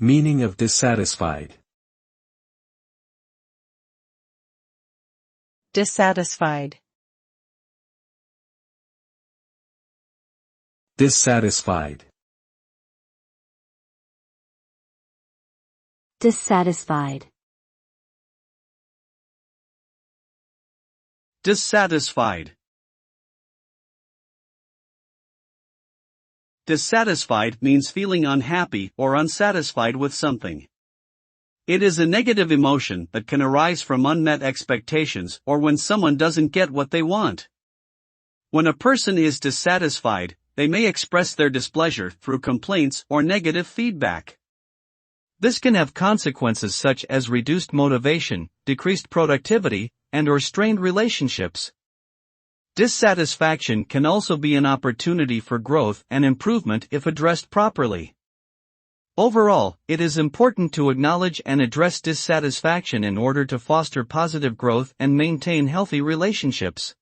Meaning of dissatisfied. Dissatisfied. Dissatisfied. Dissatisfied. Dissatisfied. Dissatisfied means feeling unhappy or unsatisfied with something. It is a negative emotion that can arise from unmet expectations or when someone doesn't get what they want. When a person is dissatisfied, they may express their displeasure through complaints or negative feedback. This can have consequences such as reduced motivation, decreased productivity, and/or strained relationships. Dissatisfaction can also be an opportunity for growth and improvement if addressed properly. Overall, it is important to acknowledge and address dissatisfaction in order to foster positive growth and maintain healthy relationships.